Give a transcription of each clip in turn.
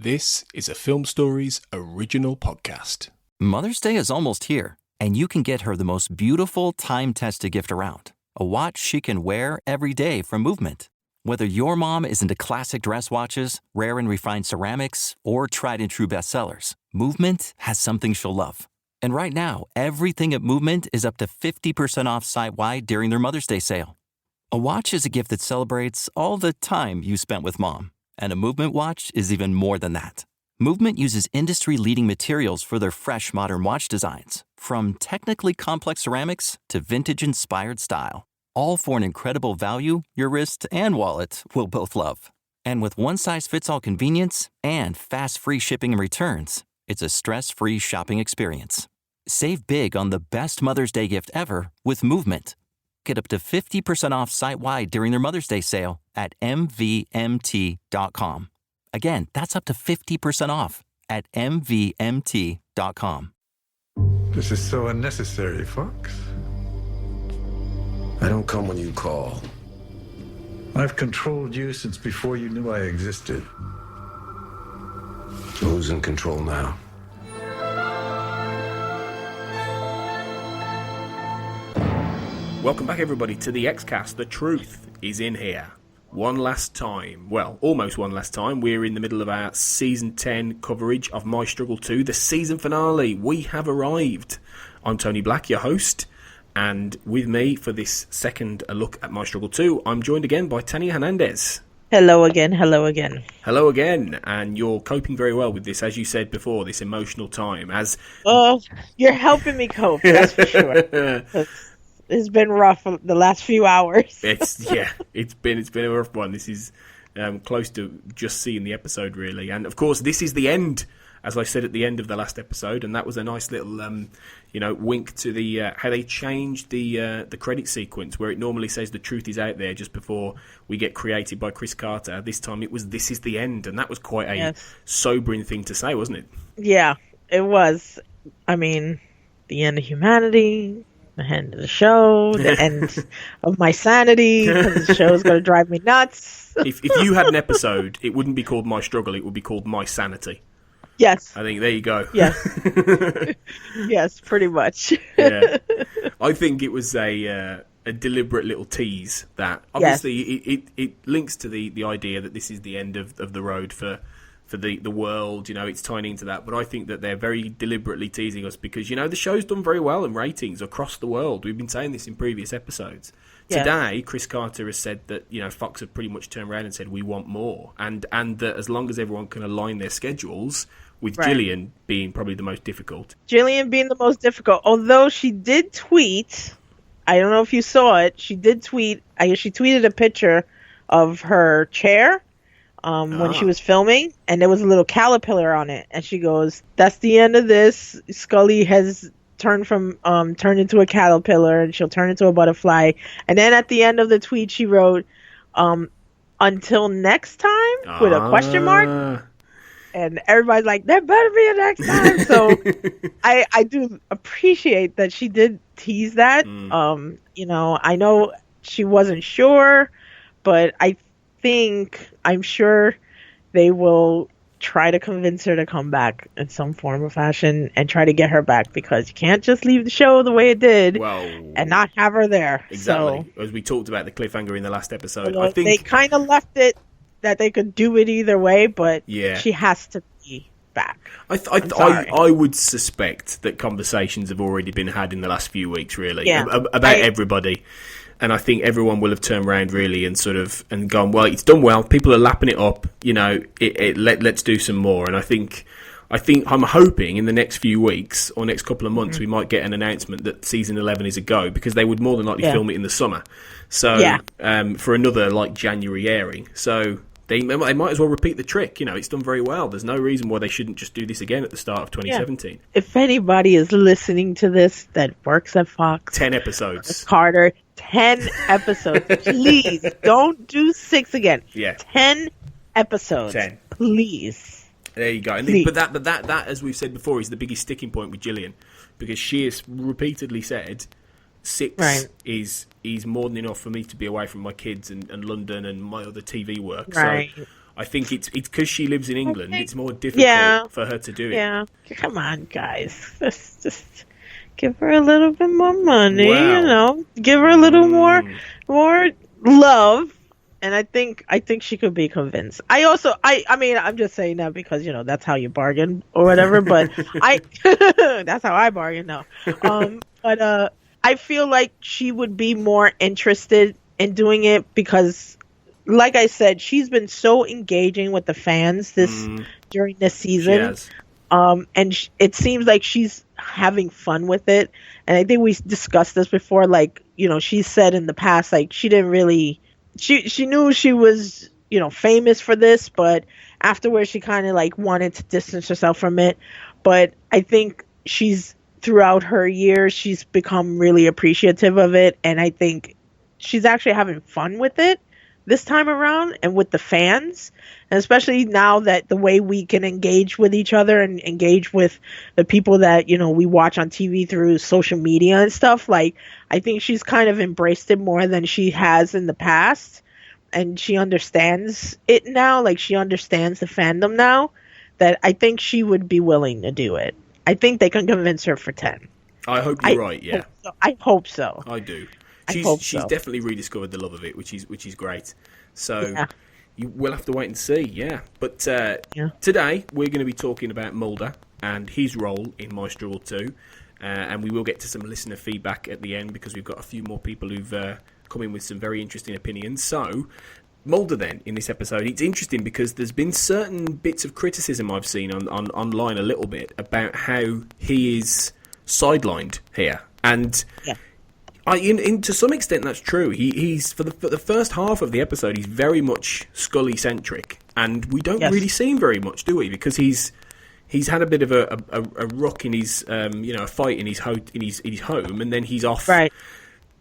This is a Film Stories original podcast. Mother's Day is almost here, and you can get her the most beautiful time-tested gift around. A watch she can wear every day from Movement. Whether your mom is into classic dress watches, rare and refined ceramics, or tried-and-true bestsellers, Movement has something she'll love. And right now, everything at Movement is up to 50% off site-wide during their Mother's Day sale. A watch is a gift that celebrates all the time you spent with mom. And a Movement watch is even more than that. Movement uses industry-leading materials for their fresh modern watch designs, from technically complex ceramics to vintage-inspired style. All for an incredible value your wrist and wallet will both love. And with one-size-fits-all convenience and fast free shipping and returns, it's a stress-free shopping experience. Save big on the best Mother's Day gift ever with Movement. Get up to 50% off site-wide during their Mother's Day sale at mvmt.com. Again, that's up to 50% off at mvmt.com. This is so unnecessary, Fox. I don't come when you call. I've controlled you since before you knew I existed. Who's in control now? Welcome back, everybody, to the X-Cast. The truth is in here. One last time. Well, almost one last time. We're in the middle of our Season 10 coverage of My Struggle 2, the season finale. We have arrived. I'm Tony Black, your host. And with me for this second look at My Struggle 2, I'm joined again by Tanya Hernandez. Hello again, hello again. Hello again. And you're coping very well with this, as you said before, this emotional time. Oh, you're helping me cope, that's for sure. It's been rough the last few hours. It's been a rough one. This is close to just seeing the episode, really. And of course, this is the end, as I said at the end of the last episode, and that was a nice little wink to the how they changed the credit sequence, where it normally says the truth is out there just before we get created by Chris Carter. This time it was this is the end, and that was quite a sobering thing to say, wasn't it? Yeah, it was. I mean, the end of humanity, the end of the show, the end of my sanity, because the show's going to drive me nuts. If you had an episode, it wouldn't be called My Struggle, it would be called My Sanity. Yes. I think there you go. Yes. Yes, pretty much. Yeah. I think it was a deliberate little tease that obviously it links to the idea that this is the end of the road for the world, it's tying into that. But I think that they're very deliberately teasing us because, the show's done very well in ratings across the world. We've been saying this in previous episodes. Yeah. Today, Chris Carter has said that, Fox have pretty much turned around and said, we want more. And that as long as everyone can align their schedules, with Gillian being probably the most difficult. Gillian being the most difficult, although she did tweet, I don't know if you saw it, she did tweet, she tweeted a picture of her chair when she was filming, and there was a little caterpillar on it, and she goes, that's the end of this. Scully has turned into a caterpillar, and she'll turn into a butterfly. And then at the end of the tweet, she wrote, until next time, with a question mark. And everybody's like, there better be a next time. So I do appreciate that she did tease that. I know she wasn't sure, but I'm sure they will try to convince her to come back in some form or fashion and try to get her back, because you can't just leave the show the way it did and not have her there. Exactly. So, as we talked about the cliffhanger in the last episode, I think they kind of left it that they could do it either way, but she has to be back. I would suspect that conversations have already been had in the last few weeks, really, about everybody. And I think everyone will have turned around really and and gone, well, it's done well. People are lapping it up. Let's do some more. And I'm hoping in the next few weeks or next couple of months we might get an announcement that season 11 is a go, because they would more than likely film it in the summer. So for another January airing. So they might as well repeat the trick. It's done very well. There's no reason why they shouldn't just do this again at the start of 2017. If anybody is listening to this that works at Fox, 10 episodes. Carter, 10 episodes. Please don't do 6 again. Yeah. 10 episodes. 10. Please. There you go. But that, as we've said before, is the biggest sticking point with Gillian, because she has repeatedly said 6 is more than enough for me to be away from my kids and London and my other TV work. Right. So I think it's because she lives in England. It's more difficult for her to do it. Yeah, come on, guys. Just give her a little bit more money. Give her a little more love. And I think she could be convinced. I mean, I'm just saying that because, that's how you bargain or whatever, but that's how I bargain now. But I feel like she would be more interested in doing it because, like I said, she's been so engaging with the fans during this season. And it seems like she's having fun with it. And I think we discussed this before, like, she said in the past, like, she didn't really... She knew she was, famous for this, but afterwards she kind of like wanted to distance herself from it. But I think throughout her years, she's become really appreciative of it. And I think she's actually having fun with it this time around and with the fans. And especially now that the way we can engage with each other and engage with the people that, we watch on TV through social media and stuff, like, I think she's kind of embraced it more than she has in the past. And she understands it now. Like, she understands the fandom now, that I think she would be willing to do it. I think they can convince her for 10. I hope you're right, yeah. I hope so. I do. She's definitely rediscovered the love of it, which is great. So you will have to wait and see, yeah. But today we're going to be talking about Mulder and his role in Maestro 2. And we will get to some listener feedback at the end because we've got a few more people who've come in with some very interesting opinions. So, Mulder then, in this episode, it's interesting because there's been certain bits of criticism I've seen online a little bit about how he is sidelined here. And to some extent that's true. He's for the first half of the episode, he's very much Scully-centric. And we don't really see him very much, do we? Because he's had a bit of a rock in his, a fight in his home, and then he's off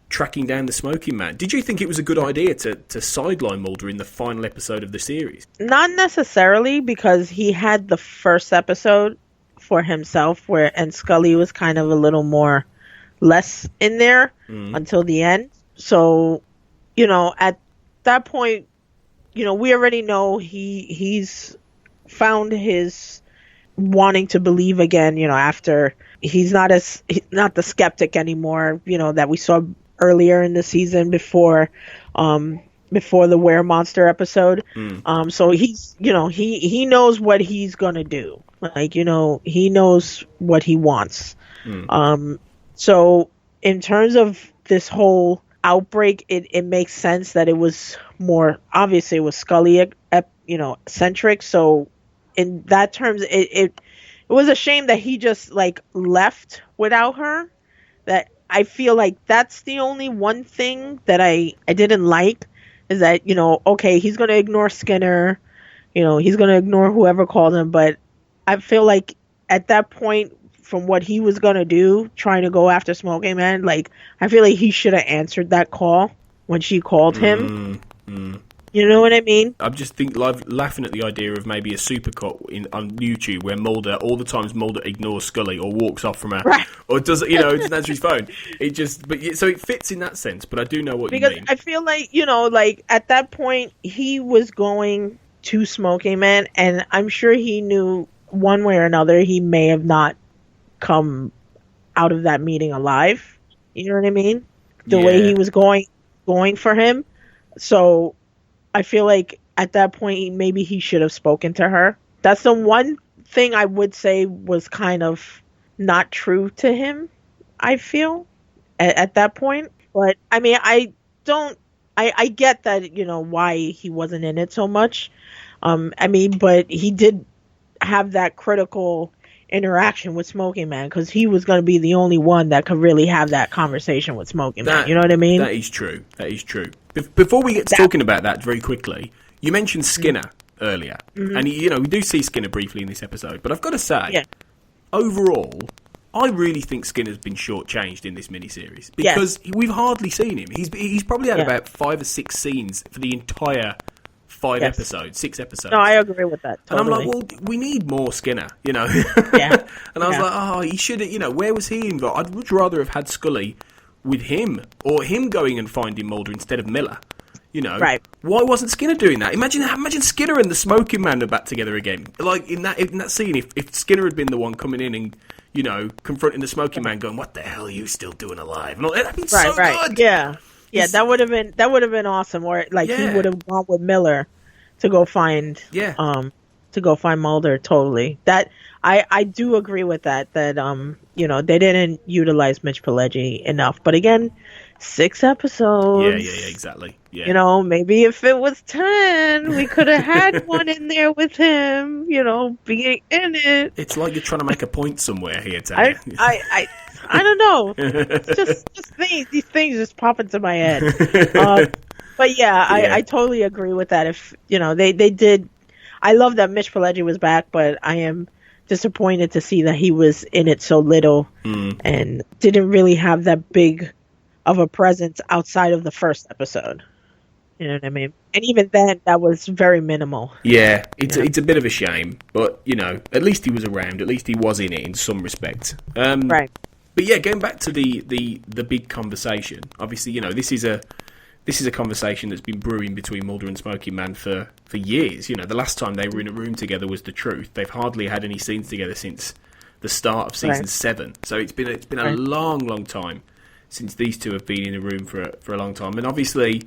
tracking down the smoking man. Did you think it was a good idea to sideline Mulder in the final episode of the series? Not necessarily, because he had the first episode for himself, and Scully was kind of a little more less in there until the end. So, at that point, we already know he's found his wanting to believe again, after he's not the skeptic anymore, that we saw earlier in the season before the were monster episode. So he's, he knows what he's going to do. Like, he knows what he wants. So in terms of this whole outbreak, it makes sense that it was more, obviously it was Scully, centric. So in that terms, it was a shame that he just like left without her. That I feel like that's the only one thing that I didn't like, is that, okay, he's going to ignore Skinner, he's going to ignore whoever called him. But I feel like at that point, from what he was going to do, trying to go after Smoking Man, like, I feel like he should have answered that call when she called him. You know what I mean? I'm just laughing at the idea of maybe a supercut on YouTube where all the times Mulder ignores Scully or walks off from her, or doesn't, doesn't answer his phone. So it fits in that sense. But I do know what you mean. Because I feel like, like at that point he was going to Smoking Man, and I'm sure he knew one way or another he may have not come out of that meeting alive. You know what I mean? The way he was going for him. So I feel like at that point, maybe he should have spoken to her. That's the one thing I would say was kind of not true to him, I feel, at that point. But, I mean, I get that, why he wasn't in it so much. But he did have that critical interaction with Smoking Man, because he was going to be the only one that could really have that conversation with Smoking Man. You know what I mean? That is true. Before we get to talking about that very quickly, you mentioned Skinner earlier. And, we do see Skinner briefly in this episode. But I've got to say, overall, I really think Skinner's been shortchanged in this miniseries. Because we've hardly seen him. He's probably had about 5 or 6 scenes for the entire 6 episodes. No, I agree with that. Totally. And I'm like, well, we need more Skinner, And I was like, he should have, where was he involved? I'd much rather have had Scully with him, or him going and finding Mulder instead of Miller. You know, right? Why wasn't Skinner doing that? Imagine Skinner and the Smoking Man are back together again. Like in that scene, if Skinner had been the one coming in and, you know, confronting the Smoking Man, going, "What the hell are you still doing alive?" And all, that'd been so good. Yeah, that would have been awesome. Or like he would have gone with Miller to go find Mulder. Totally. That I do agree with that. That you know, they didn't utilize Mitch Pileggi enough. But again, 6 episodes. Yeah, exactly. Yeah. You know, maybe if it was 10, we could have had one in there with him, you know, being in it. It's like you're trying to make a point somewhere here, Tanya. I don't know. It's just these things just pop into my head. But yeah, I totally agree with that. If, you know, they did. I love that Mitch Pileggi was back, but I am disappointed to see that he was in it so little and didn't really have that big of a presence outside of the first episode. You know what I mean? And even then, that was very minimal. Yeah, it's a bit of a shame, but you know, at least he was around. At least he was in it in some respect. Right. But yeah, going back to the big conversation. Obviously, you know, this is a conversation that's been brewing between Mulder and Smoking Man for years. You know, the last time they were in a room together was The Truth. They've hardly had any scenes together since the start of season 7. So it's been a long time since these two have been in a room for a long time. And obviously,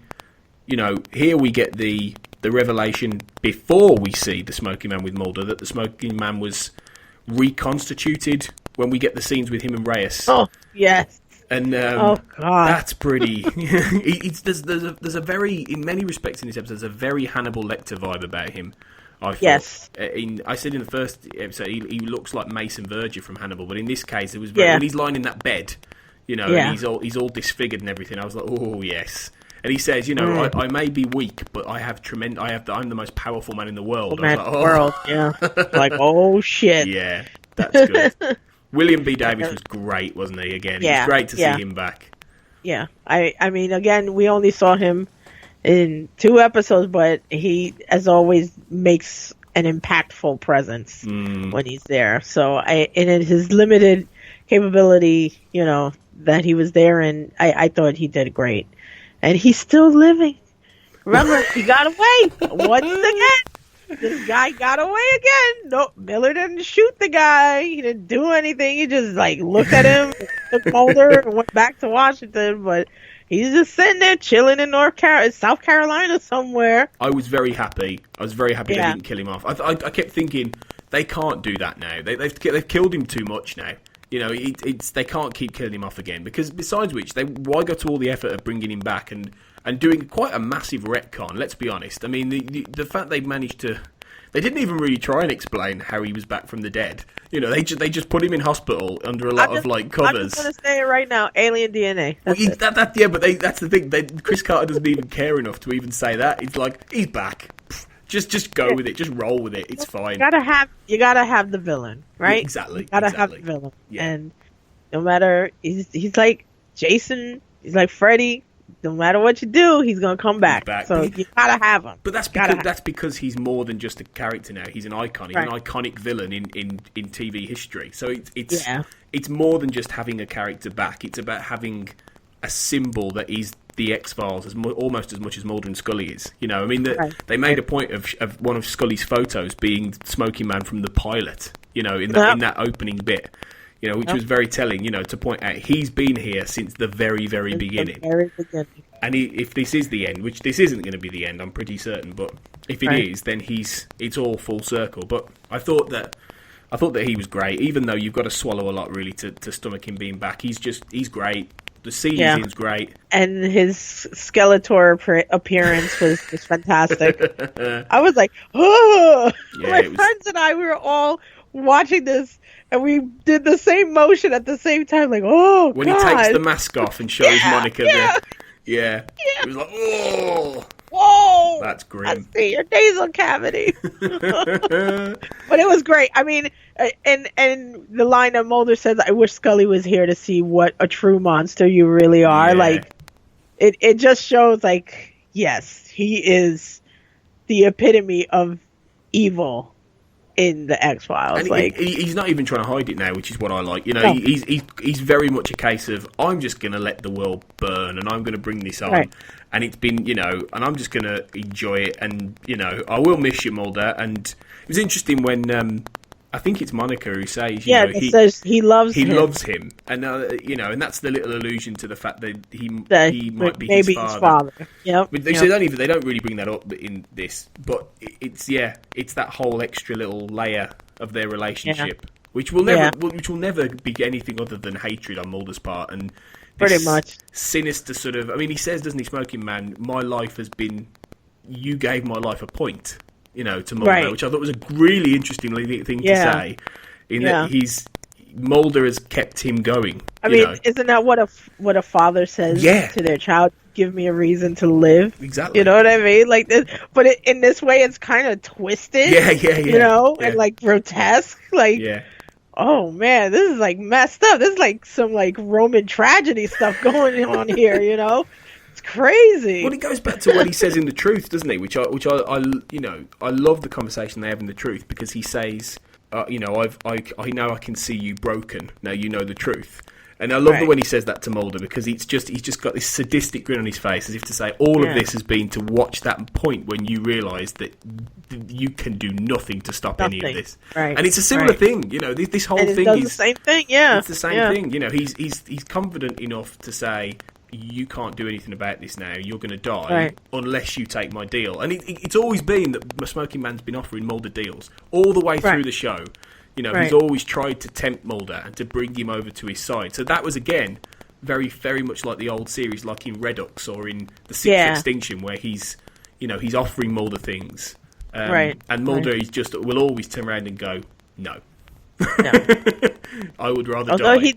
you know, here we get the revelation before we see the Smoking Man with Mulder that the Smoking Man was reconstituted when we get the scenes with him and Reyes. Oh, yes. And oh god, that's pretty. There's a very, in many respects in this episode, there's a very Hannibal Lecter vibe about him. I thought. Yes. I said in the first episode he looks like Mason Verger from Hannibal, but in this case it was when he's lying in that bed, you know, and he's all disfigured and everything. I was like, oh yes. And he says, you know, I may be weak, but I'm the most powerful man in the world. Yeah. Like, oh shit. Yeah, that's good. William B. Davis was great, wasn't he? Again, it was great to see him back. Yeah, I mean, again, we only saw him in 2 episodes, but he, as always, makes an impactful presence when he's there. So, in his limited capability, you know, that he was there, and I thought he did great. And he's still living. Remember, he got away once again. This guy got away again. No, Miller didn't shoot the guy. He didn't do anything. He just like looked at him, took Mulder, and went back to Washington. But he's just sitting there chilling in South Carolina somewhere. I was very happy. They didn't kill him off. I kept thinking they can't do that now. They've killed him too much now. You know, they can't keep killing him off again, because besides which, why go to all the effort of bringing him back and doing quite a massive retcon? Let's be honest. I mean, the fact they managed to, they didn't even really try and explain how he was back from the dead. You know, they just put him in hospital under a lot of like covers. I'm just gonna say it right now: alien DNA. But that's the thing. Chris Carter doesn't even care enough to even say that. He's like, he's back. Just go with it. Just roll with it. It's fine. You gotta have the villain, right? Yeah, exactly. You gotta have the villain. Yeah. And no matter, he's like Jason. He's like Freddy. No matter what you do, he's gonna come back. So you gotta have him. But that's because he's more than just a character now. He's an icon. He's an iconic villain in TV history. So it's more than just having a character back. It's about having a symbol that is the X-Files almost as much as Mulder and Scully is. You know, I mean, they made a point of one of Scully's photos being Smoking Man from the pilot, you know, in that opening bit, you know, which was very telling, you know, to point out he's been here since the very, very beginning. And if this is the end, which this isn't going to be the end, I'm pretty certain, but if it is, then it's all full circle. But I thought that he was great, even though you've got to swallow a lot really to stomach him being back. He's great. The scene he's in is great. And his Skeletor appearance was fantastic. I was like, oh! Yeah, my friends and I, we were all watching this, and we did the same motion at the same time, like, oh, when God. He takes the mask off and shows Monica it was like, oh! Whoa! That's grim. I see your nasal cavity. But it was great. I mean, and the line that Mulder says, "I wish Scully was here to see what a true monster you really are." Yeah. Like, it just shows, like, yes, he is the epitome of evil. in the X-Files. And like he's not even trying to hide it now, which is what I like. You know, No. he's very much a case of, I'm just going to let the world burn, and I'm going to bring this on. Right. And it's been, you know, and I'm just going to enjoy it. And, you know, I will miss you, Mulder. And it was interesting when I think it's Monica who says, you know, he says he loves him. And you know, and that's the little allusion to the fact that he might be maybe his father. Yep. But they don't really bring that up in this, but it's that whole extra little layer of their relationship, which will never be anything other than hatred on Mulder's part, and pretty much sinister sort of. I mean, he says, doesn't he, Smoking Man? My life has been. You gave my life a point. You know, to Mulder, which I thought was a really interesting thing to say. That Mulder has kept him going. I mean, isn't that what a father says to their child? Give me a reason to live. Exactly. You know what I mean? Like this, but in this way, it's kind of twisted. Yeah. You know, and like grotesque. Like, oh man, this is like messed up. This is like some like Roman tragedy stuff going on here. You know. Crazy. Well, it goes back to what he says in The Truth, doesn't he? Which I you know, I love the conversation they have in The Truth, because he says, you know, I know I can see you broken. Now you know the truth. And I love the when he says that to Mulder, because he's just got this sadistic grin on his face, as if to say all of this has been to watch that point when you realise that you can do nothing to stop any of this. Right. And it's a similar thing, you know. This whole thing does is the same thing. Yeah, it's the same thing. You know, he's confident enough to say, you can't do anything about this now. You're going to die unless you take my deal. And it's always been that Smoking Man's been offering Mulder deals all the way through the show. You know, he's always tried to tempt Mulder and to bring him over to his side. So that was, again, very, very much like the old series, like in Redux or in The Sixth Extinction, where he's offering Mulder things. And Mulder will always turn around and go, no. I would rather die. Although he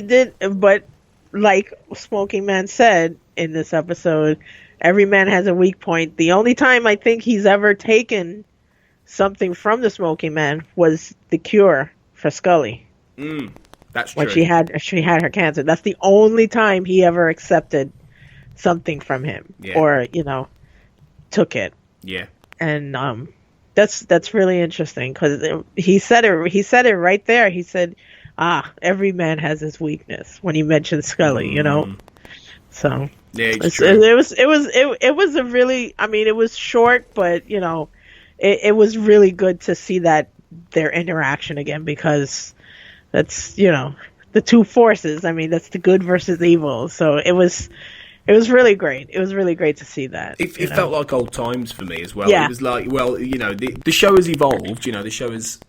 did, but like Smoking Man said in this episode, every man has a weak point. The only time I think he's ever taken something from the Smoking Man was the cure for Scully. That's true. When she had her cancer. That's the only time he ever accepted something from him or, you know, took it. Yeah. And that's really interesting, because he said it right there. He said, every man has his weakness, when he mentioned Scully, you know. So it's true. It was a really, I mean, it was short, but you know, it was really good to see that their interaction again, because that's, you know, the two forces. I mean, that's the good versus evil. So it was really great. It was really great to see that. It felt like old times for me as well. Yeah. It was like, well, you know, the show has evolved. You know, the show has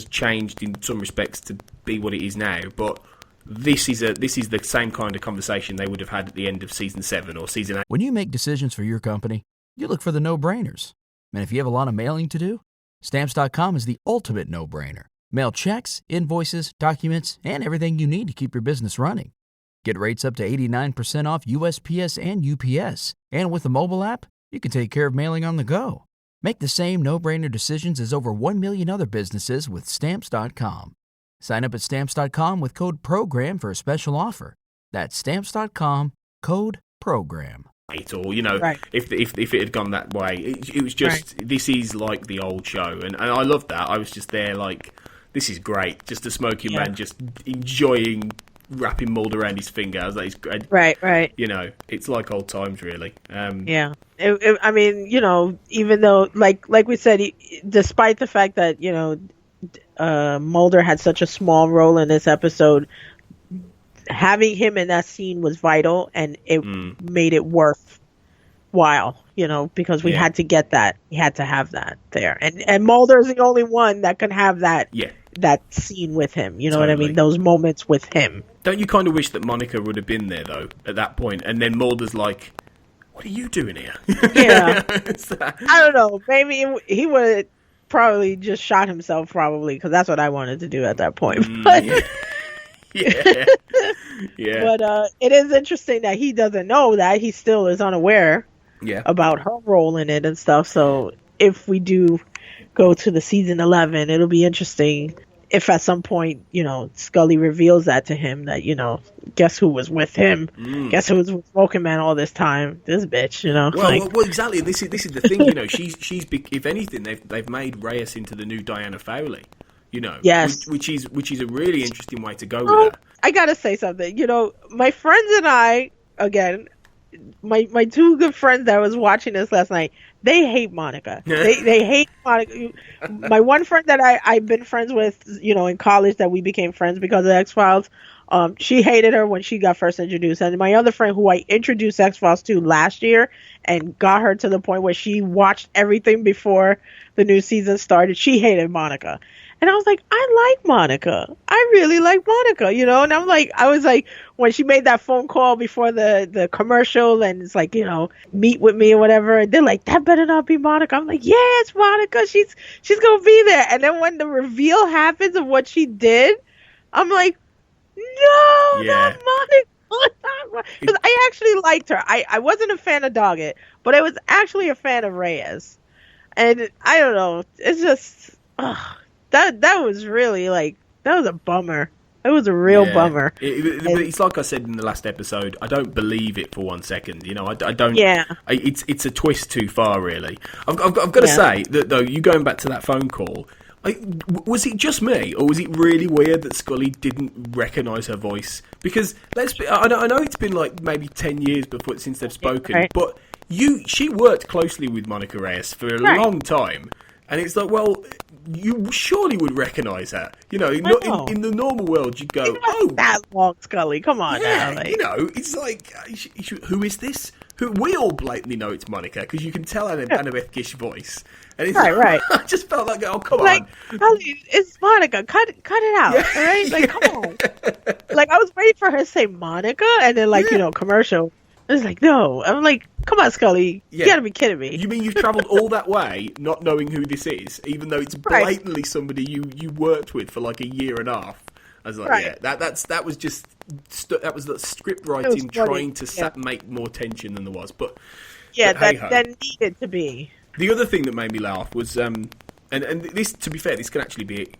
changed in some respects to be what it is now. But this is the same kind of conversation they would have had at the end of season 7 or season 8. When you make decisions for your company, you look for the no-brainers. And if you have a lot of mailing to do, Stamps.com is the ultimate no-brainer. Mail checks, invoices, documents, and everything you need to keep your business running. Get rates up to 89% off USPS and UPS. And with the mobile app, you can take care of mailing on the go. Make the same no-brainer decisions as over 1 million other businesses with Stamps.com. Sign up at Stamps.com with code PROGRAM for a special offer. That's Stamps.com, code PROGRAM. Or, you know, if it had gone that way, it was just, this is like the old show. And I loved that. I was just there like, this is great. Just a Smoking Man just enjoying wrapping Mulder around his finger. I was like, it's great. Right. You know, it's like old times, really. Yeah. I mean, you know, even though, like we said, despite the fact that, you know, Mulder had such a small role in this episode, having him in that scene was vital, and it made it worthwhile, you know, because we had to get that. We had to have that there. And Mulder's the only one that can have that that scene with him. You know what I mean? Those moments with him. Don't you kind of wish that Monica would have been there, though, at that point? And then Mulder's like, what are you doing here? Yeah. I don't know. Maybe he would have probably just shot himself, probably, because that's what I wanted to do at that point. But But it is interesting that he doesn't know that. He still is unaware about her role in it and stuff. So if we do go to the season 11, it'll be interesting if at some point, Scully reveals that to him, that, guess who was with him? Guess who was with Smoking Man all this time? This bitch, Well, exactly. This is the thing, she's if anything, they've made Reyes into the new Diana Fowley, Yes. which is a really interesting way to go with her. I gotta say something. My friends and I, again, my two good friends that was watching this last night, they hate Monica. They hate Monica. My one friend that I've been friends with, in college, that we became friends because of X-Files, she hated her when she got first introduced. And my other friend, who I introduced X-Files to last year and got her to the point where she watched everything before the new season started, she hated Monica. And I was like, I like Monica. I really like Monica, and I was like, when she made that phone call before the commercial, and it's like, meet with me or whatever, and they're like, that better not be Monica. I'm like, yeah, it's Monica. She's gonna be there. And then when the reveal happens of what she did, I'm like, no, not Monica. Because I actually liked her. I wasn't a fan of Doggett, but I was actually a fan of Reyes. And I don't know, it's just, that was really, that was a bummer. It was a real bummer. It's like I said in the last episode, I don't believe it for 1 second. I don't. Yeah. It's a twist too far, really. I've got to say that, though, you going back to that phone call, was it just me, or was it really weird that Scully didn't recognise her voice? Because I know it's been maybe 10 years since they've spoken, right. But she worked closely with Monica Reyes for a long time, and it's like, well, you surely would recognise her. In the normal world, you'd go, oh, that long, Scully. Come on, yeah, now. It's like, who is this? Who we all blatantly know it's Monica, because you can tell Annabeth Gish voice. And it's right. I just felt like, oh, come on. Scully, it's Monica. Cut it out. Yeah. All right? Come on. I was waiting for her to say Monica, and then commercial. It's like, no. I'm like, come on, Scully. You gotta be kidding me. You mean you've travelled all that way not knowing who this is, even though it's blatantly somebody you worked with for a year and a half? I was like, yeah, that was just the script writing trying to make more tension than there was. But that needed to be. The other thing that made me laugh was, and this, to be fair, this can actually be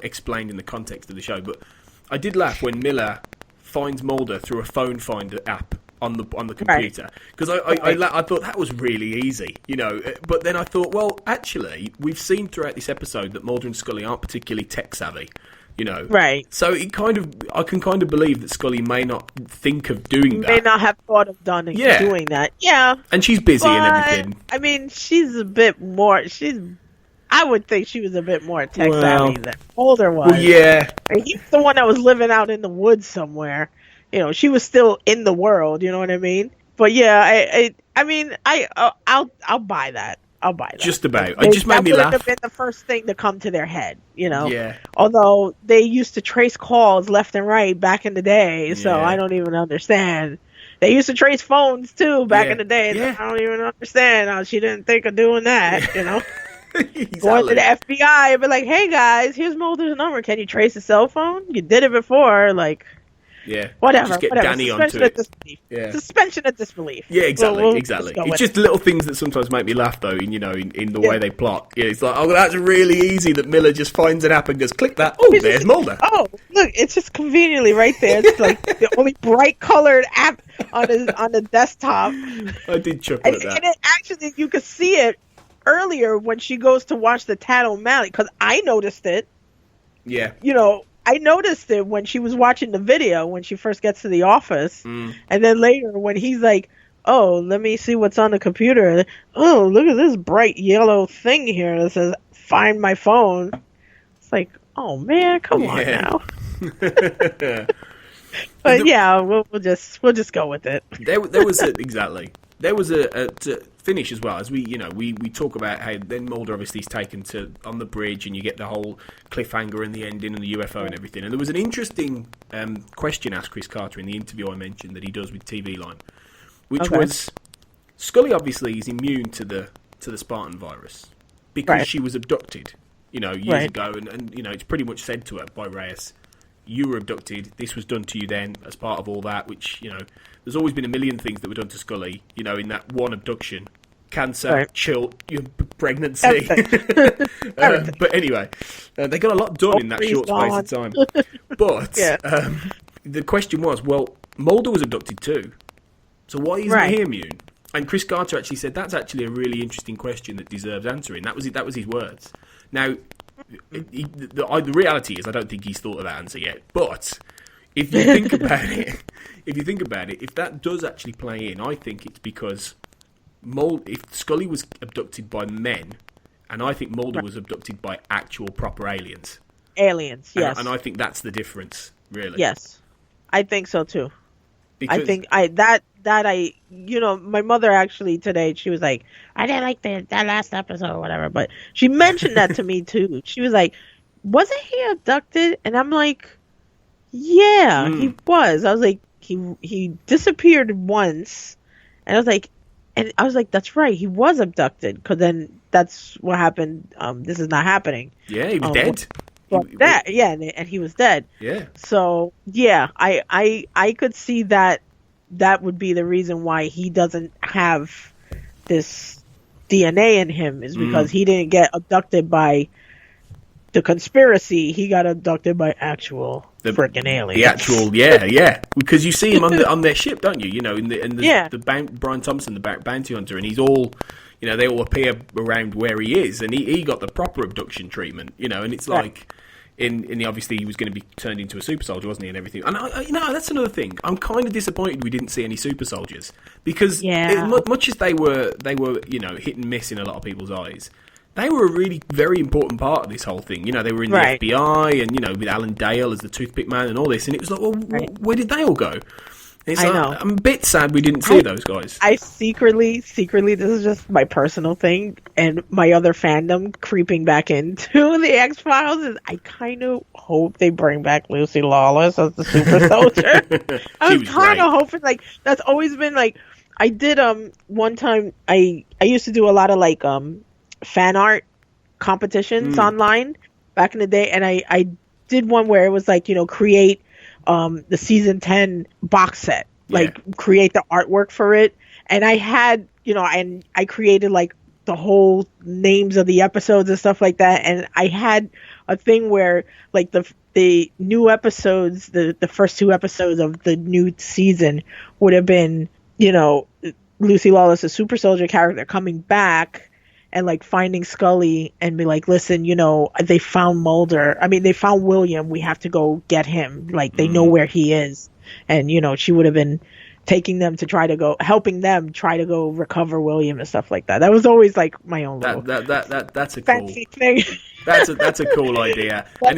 explained in the context of the show, but I did laugh when Miller finds Mulder through a phone finder app on the computer, because I thought that was really easy, but then I thought, well, actually, we've seen throughout this episode that Mulder and Scully aren't particularly tech savvy, right? So I can kind of believe that Scully may not think of doing that, may not have thought of doing that, and she's busy and everything. I mean, she's a bit more. I would think she was a bit more tech savvy than Mulder was. Well, yeah, and he's the one that was living out in the woods somewhere. She was still in the world, you know what I mean? But yeah, I'll buy that. I'll buy that. Just about. It just made me laugh. That would have been the first thing to come to their head, Yeah. Although they used to trace calls left and right back in the day, so I don't even understand. They used to trace phones too back in the day. Yeah. I don't even understand how she didn't think of doing that, Exactly. Going to the FBI and be like, hey guys, here's Mulder's number. Can you trace a cell phone? You did it before, Yeah. Whatever. Just get Danny onto it. Suspension of disbelief. Yeah, exactly. Exactly. It's just little things that sometimes make me laugh, though. In the way they plot. Yeah, it's like, oh, that's really easy. That Miller just finds an app and goes, click that. Oh, there's Mulder. Oh, look, it's just conveniently right there. It's the only bright colored app on the desktop. I did chuckle at that. And actually, you could see it earlier when she goes to watch the Tad O'Malley, because I noticed it. Yeah. I noticed it when she was watching the video when she first gets to the office. And then later when he's like, oh, let me see what's on the computer. Oh, look at this bright yellow thing here that says, find my phone. It's like, oh, man, come on now. But we'll just go with it. There was exactly. There was a finish as well, as we talk about how then Mulder obviously is taken on the bridge, and you get the whole cliffhanger and the ending and the UFO and everything. And there was an interesting question asked Chris Carter in the interview I mentioned that he does with TV Line, which was, Scully obviously is immune to the Spartan virus because she was abducted, years ago, and it's pretty much said to her by Reyes, you were abducted, this was done to you then as part of all that, which, there's always been a million things that were done to Scully, in that one abduction. cancer, pregnancy. But anyway, they got a lot done in that short space of time. But the question was, well, Mulder was abducted too, so why isn't he immune? And Chris Carter actually said that's actually a really interesting question that deserves answering. That was it. That was his words. Now, the reality is, I don't think he's thought of that answer yet. But if you think about it, if that does actually play in, I think it's because if Scully was abducted by men, and I think Mulder was abducted by actual proper aliens. Aliens, yes. And I think that's the difference, really. Yes, I think so too. Because I think my mother actually today, she was like, I didn't like that last episode or whatever, but she mentioned that to me too. She was like, wasn't he abducted? And I'm like, yeah, he was. I was like, he disappeared once, and I was like, that's right, he was abducted, because then that's what happened. This is not happening. Yeah, he was dead. And he was dead. Yeah. So yeah, I could see that would be the reason why he doesn't have this DNA in him, is because he didn't get abducted by the conspiracy. He got abducted by actual freaking aliens. The actual, yeah. Because you see him on their ship, don't you? You know, in the Brian Thompson, the bounty hunter, and he's all. They all appear around where he is, and he got the proper abduction treatment, and it's like, obviously he was going to be turned into a super soldier, wasn't he, and everything. And that's another thing. I'm kind of disappointed we didn't see any super soldiers, because much as they were, hit and miss in a lot of people's eyes, they were a really very important part of this whole thing. They were in the FBI, and with Alan Dale as the toothpick man and all this, and it was like, well, where did they all go? I know. I'm a bit sad we didn't see those guys. I secretly, this is just my personal thing, and my other fandom creeping back into the X-Files, is I kind of hope they bring back Lucy Lawless as the super soldier. I was kind of hoping, like, that's always been, like, I did, one time, I used to do a lot of, fan art competitions online back in the day, and I did one where it was, like, create the season 10 box set, create the artwork for it. And I had, and I created like the whole names of the episodes and stuff like that. And I had a thing where like the new episodes, the first 2 episodes of the new season would have been, Lucy Lawless, a super soldier character, coming back and like finding Scully and be like, listen, they found Mulder. I mean, they found William. We have to go get him. Like, they know where he is. And, she would have been taking them to helping them try to go recover William and stuff like that. That was always like my own little that's a fancy cool thing. That's a cool idea. But,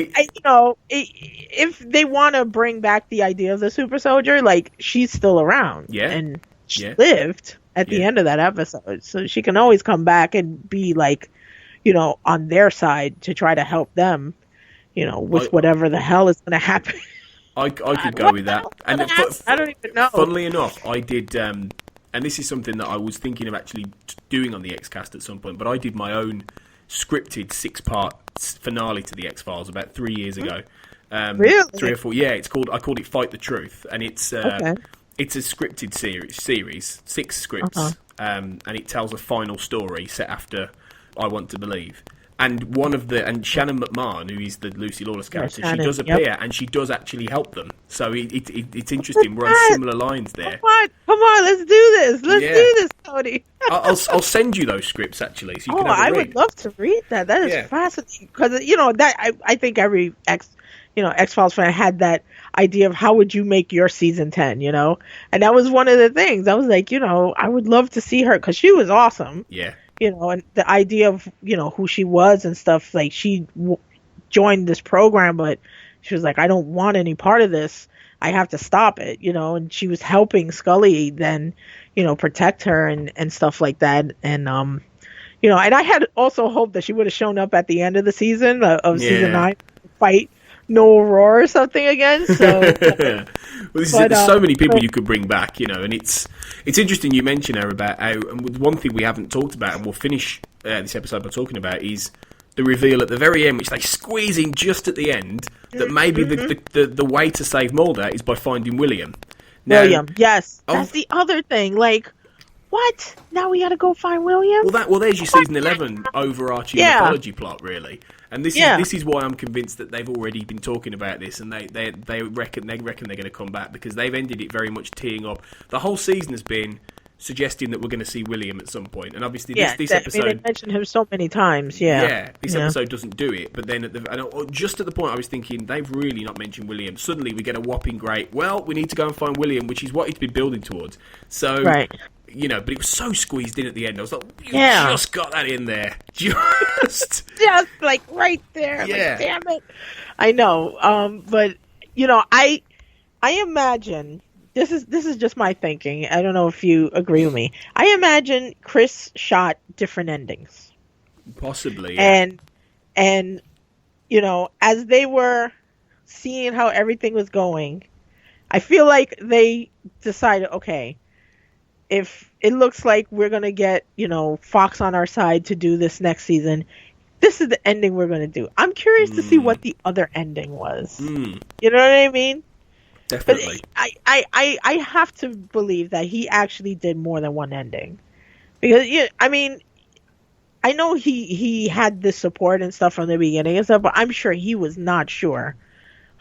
if they want to bring back the idea of the super soldier, like, she's still around. Yeah. And she lived at the end of that episode, so she can always come back and be like, on their side to try to help them, with whatever the hell is going to happen. I could go with that. And I don't even know. Funnily enough, I did, and this is something that I was thinking of actually doing on the Xcast at some point, but I did my own scripted 6-part finale to the X-Files about 3 years ago. Really? 3 or 4. Yeah, I called it Fight the Truth, and it's It's a scripted series, 6 scripts, and it tells a final story set after I Want to Believe. And Shannon McMahon, who is the Lucy Lawless character, she does appear, and she does actually help them. So it's interesting. We're on similar lines there. Come on, let's do this. Let's do this, Tony. I'll send you those scripts actually, so you can have a read. I would love to read that. That is fascinating, because that I think every X-Files fan had that idea of how would you make your season 10, and that was one of the things. I was like, I would love to see her, because she was awesome. Yeah. And the idea of, who she was and stuff, like, she joined this program, but she was like, I don't want any part of this. I have to stop it, and she was helping Scully then, protect her and stuff like that. And, and I had also hoped that she would have shown up at the end of the season of season 9 to fight Noel Roar or something again. So, there's so many people you could bring back, and it's interesting you mention her about how, and one thing we haven't talked about, and we'll finish this episode by talking about, is the reveal at the very end, which they squeeze in just at the end, that maybe the way to save Mulder is by finding William. Now, William, yes, that's the other thing. Like, what? Now we got to go find William? Well, there's your season 11 overarching mythology plot, really. And this is why I'm convinced that they've already been talking about this, and they reckon they're going to come back, because they've ended it very much teeing up. The whole season has been suggesting that we're going to see William at some point, and obviously this episode. They mentioned him so many times. This episode doesn't do it, but then just at the point I was thinking they've really not mentioned William. Suddenly we get a whopping great. Well, we need to go and find William, which is what it's been building towards. So right. But it was so squeezed in at the end. I was like, you just got that in there. Just like right there. Yeah. Like, damn it. I know. But, I imagine, this is just my thinking. I don't know if you agree with me. I imagine Chris shot different endings. Possibly. Yeah. And, as they were seeing how everything was going, I feel like they decided, okay, if it looks like we're going to get, Fox on our side to do this next season, this is the ending we're going to do. I'm curious to see what the other ending was. You know what I mean? Definitely. But I have to believe that he actually did more than one ending. Because, I know he had this support and stuff from the beginning and stuff, but I'm sure he was not sure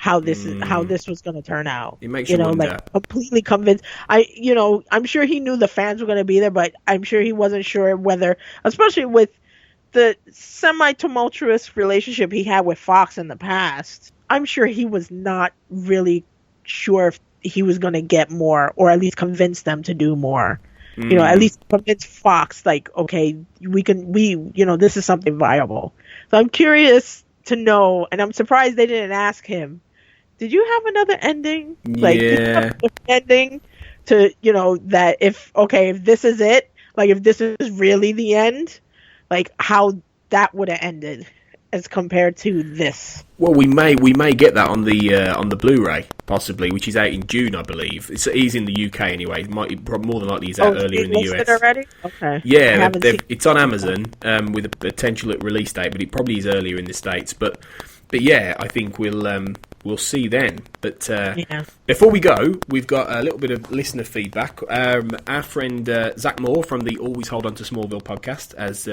how this was going to turn out. It makes you wonder. Like completely convinced. I'm sure he knew the fans were going to be there, but I'm sure he wasn't sure whether, especially with the semi-tumultuous relationship he had with Fox in the past, I'm sure he was not really sure if he was going to get more, or at least convince them to do more. At least convince Fox, like, okay, this is something viable. So I'm curious to know, and I'm surprised they didn't ask him, did you have another ending? Like, did you have a different ending to, that if this is it, like if this is really the end, like how that would have ended as compared to this. Well, we may get that on the Blu-ray possibly, which is out in June, I believe. It's in the UK anyway. More than likely it's out earlier in the US. Already? Okay. Yeah, it's on Amazon with a potential release date, but it probably is earlier in the States. But yeah, I think we'll see then. But before we go, we've got a little bit of listener feedback. Our friend Zach Moore from the Always Hold On to Smallville podcast has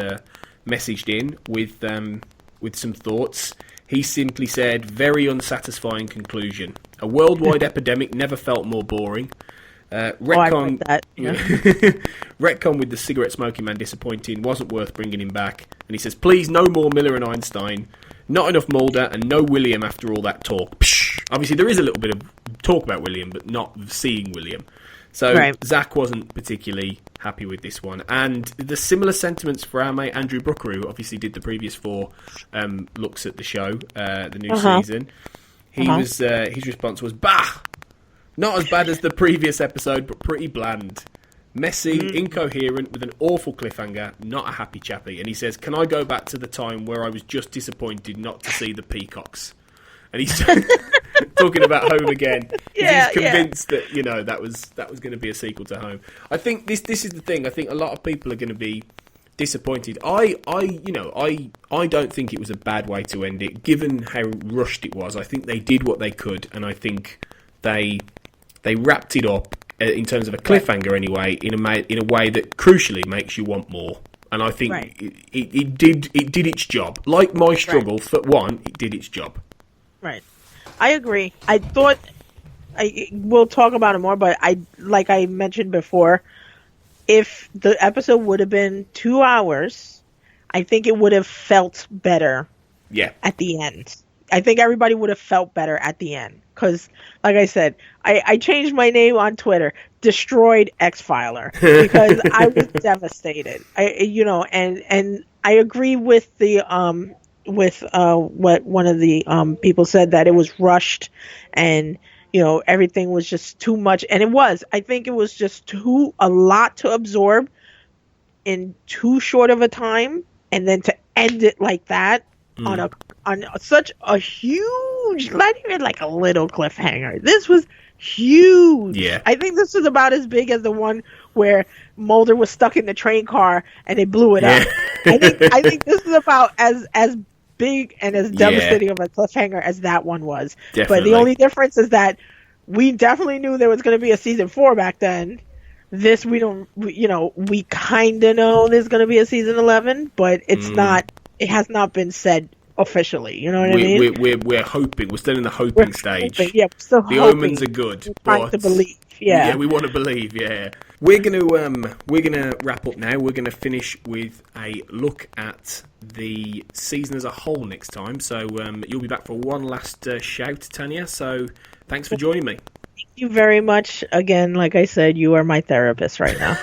messaged in with some thoughts. He simply said, very unsatisfying conclusion. A worldwide epidemic never felt more boring. Retcon, retcon with the cigarette smoking man disappointing, wasn't worth bringing him back. And he says, please, no more Miller and Einstein. Not enough Mulder, and no William after all that talk. Psh! Obviously, there is a little bit of talk about William, but not seeing William. So Zach wasn't particularly happy with this one. And the similar sentiments for our mate Andrew Brooker, who obviously did the previous 4 looks at the show, the new season. His response was, bah! Not as bad as the previous episode, but pretty bland. Messy, incoherent, with an awful cliffhanger, not a happy chappy. And he says, can I go back to the time where I was just disappointed not to see the peacocks? And he's talking about Home again. He's convinced that that was going to be a sequel to Home. I think this is the thing. I think a lot of people are going to be disappointed. I don't think it was a bad way to end it, given how rushed it was. I think they did what they could, and I think they wrapped it up in terms of a cliffhanger anyway, in a way that crucially makes you want more. And I think it did its job. Like my struggle, for one, it did its job. Right. I agree. I thought we'll talk about it more, but like I mentioned before, if the episode would have been 2 hours, I think it would have felt better. Yeah. At the end. I think everybody would have felt better at the end. Because, like I said, I changed my name on Twitter, Destroyed X-Filer, because I was devastated. And I agree with the what one of the people said, that it was rushed and everything was just too much, and it was. I think it was just a lot to absorb in too short of a time, and then to end it like that on such a huge, not even like a little cliffhanger. This was huge. Yeah. I think this was about as big as the one where Mulder was stuck in the train car and they blew it up. I think this is about as big and as devastating of a cliffhanger as that one was. Definitely. But the only difference is that we definitely knew there was going to be a season 4 back then, this we don't, we kind of know there's going to be a season 11, but it's not. It has not been said officially. You know what I mean? We're hoping. We're still in the hoping stage. Yeah, we're still the hoping. omens are good. We're trying to believe. Yeah, we want to believe. Yeah, we're gonna wrap up now. We're gonna finish with a look at the season as a whole next time. So you'll be back for one last shout, Tanya. So thanks for joining me. Thank you very much. Again, like I said, you are my therapist right now.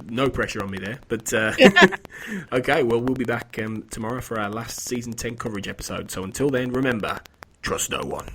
No pressure on me there, but okay. Well, we'll be back tomorrow for our last season 10 coverage episode. So until then, remember, trust no one.